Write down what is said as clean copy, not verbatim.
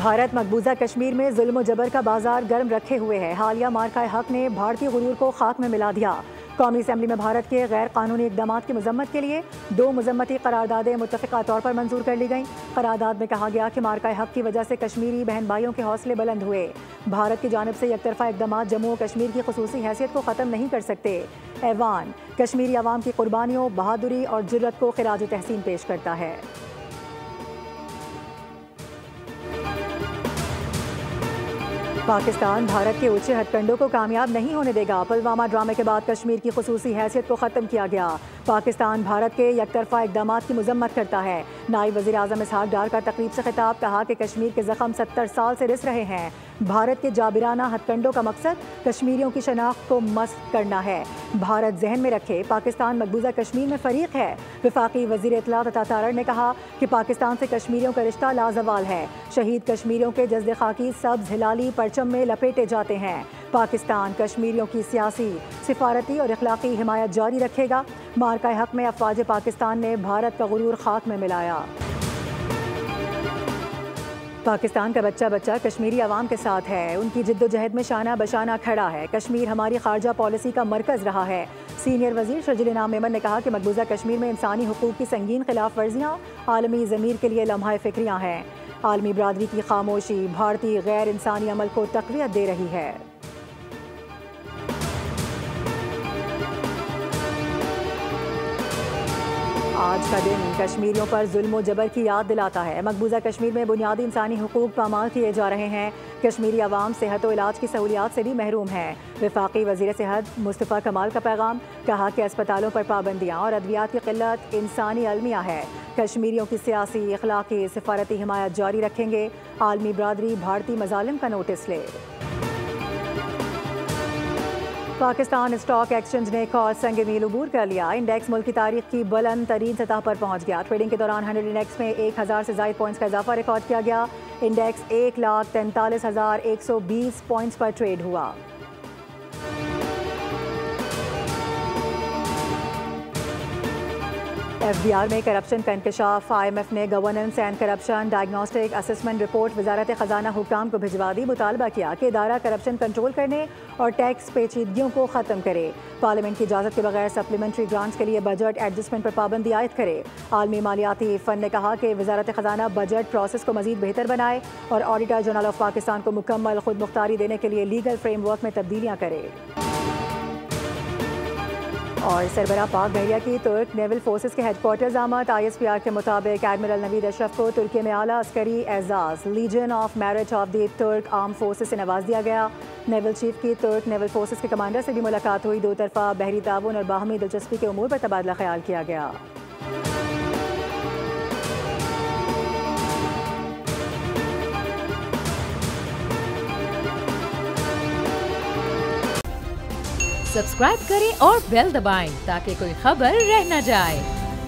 بھارت مقبوضہ کشمیر میں ظلم و جبر کا بازار گرم رکھے ہوئے ہے۔ حالیہ مارکہ حق نے بھارتی غرور کو خاک میں ملا دیا۔ قومی اسمبلی میں بھارت کے غیر قانونی اقدامات کی مذمت کے لیے 2 مذمتی قراردادیں متفقہ طور پر منظور کر لی گئیں۔ قرارداد میں کہا گیا کہ مارکہ حق کی وجہ سے کشمیری بہن بھائیوں کے حوصلے بلند ہوئے۔ بھارت کی جانب سے یک طرفہ اقدامات جموں و کشمیر کی خصوصی حیثیت کو ختم نہیں کر سکتے۔ ایوان کشمیری عوام کی قربانیوں، بہادری اور جرأت کو خراج تحسین پیش کرتا ہے۔ پاکستان بھارت کے اونچے ہتھ کنڈوں کو کامیاب نہیں ہونے دے گا۔ پلوامہ ڈرامے کے بعد کشمیر کی خصوصی حیثیت کو ختم کیا گیا۔ پاکستان بھارت کے یک طرفہ اقدامات کی مذمت کرتا ہے۔ نائب وزیر اعظم اسحاق ڈار کا تقریب سے خطاب، کہا کہ کشمیر کے زخم 70 سال سے رس رہے ہیں۔ بھارت کے جابرانہ ہتھ کنڈوں کا مقصد کشمیریوں کی شناخت کو مسخ کرنا ہے۔ بھارت ذہن میں رکھے پاکستان مقبوضہ کشمیر میں فریق ہے۔ وفاقی وزیر اطلاعات عطا تارڑ نے کہا کہ پاکستان سے کشمیریوں کا رشتہ لازوال ہے۔ شہید کشمیریوں کے جسد خاکی سبز ہلالی پرچم میں لپیٹے جاتے ہیں۔ پاکستان کشمیریوں کی سیاسی، سفارتی اور اخلاقی حمایت جاری رکھے گا۔ مارکہ حق میں افواج پاکستان نے بھارت کا غرور خاک میں ملایا۔ پاکستان کا بچہ بچہ کشمیری عوام کے ساتھ ہے، ان کی جد و جہد میں شانہ بشانہ کھڑا ہے۔ کشمیر ہماری خارجہ پالیسی کا مرکز رہا ہے۔ سینئر وزیر شرجیل انعام میمن نے کہا کہ مقبوضہ کشمیر میں انسانی حقوق کی سنگین خلاف ورزیاں عالمی ضمیر کے لیے لمحہ فکریاں ہیں۔ عالمی برادری کی خاموشی بھارتی غیر انسانی عمل کو تقویت دے رہی ہے۔ آج کا دن کشمیریوں پر ظلم و جبر کی یاد دلاتا ہے۔ مقبوضہ کشمیر میں بنیادی انسانی حقوق پامال کیے جا رہے ہیں۔ کشمیری عوام صحت و علاج کی سہولیات سے بھی محروم ہے۔ وفاقی وزیر صحت مصطفیٰ کمال کا پیغام، کہا کہ اسپتالوں پر پابندیاں اور ادویات کی قلت انسانی المیہ ہے۔ کشمیریوں کی سیاسی، اخلاقی، سفارتی حمایت جاری رکھیں گے۔ عالمی برادری بھارتی مظالم کا نوٹس لے۔ پاکستان اسٹاک ایکسچینج نے ایک اور سنگ میل عبور کر لیا۔ انڈیکس ملک کی تاریخ کی بلند ترین سطح پر پہنچ گیا۔ ٹریڈنگ کے دوران 100 انڈیکس میں 1000 سے زائد پوائنٹس کا اضافہ ریکارڈ کیا گیا۔ انڈیکس 1,43,120 پوائنٹس پر ٹریڈ ہوا۔ ایف بی آر میں کرپشن کا انکشاف، IMF نے governance and corruption diagnostic assessment report وزارت خزانہ حکام کو بھجوا دی۔ مطالبہ کیا کہ ادارہ کرپشن کنٹرول کرنے اور ٹیکس پیچیدگیوں کو ختم کرے۔ پارلیمنٹ کی اجازت کے بغیر سپلیمنٹری گرانٹس کے لیے بجٹ ایڈجسٹمنٹ پر پابندی عائد کرے۔ عالمی مالیاتی فنڈ نے کہا کہ وزارت خزانہ بجٹ پروسیس کو مزید بہتر بنائے اور آڈیٹر جنرل آف پاکستان کو مکمل خود مختاری دینے کے لیے لیگل فریم ورک میں تبدیلیاں کرے۔ اور سربراہ پاک بحریہ کی ترک نیول فورسز کے ہیڈ کوارٹرز آمد۔ ISPR کے مطابق ایڈمرل نوید اشرف کو ترکی میں اعلیٰ عسکری اعزاز Legion of Merit of the Turk arm forces سے نواز دیا گیا۔ نیول چیف کی ترک نیول فورسز کے کمانڈر سے بھی ملاقات ہوئی۔ 2 طرفہ بحری تعاون اور باہمی دلچسپی کے امور پر تبادلہ خیال کیا گیا۔ سبسکرائب کریں اور بیل دبائیں تاکہ کوئی خبر رہ نہ جائے۔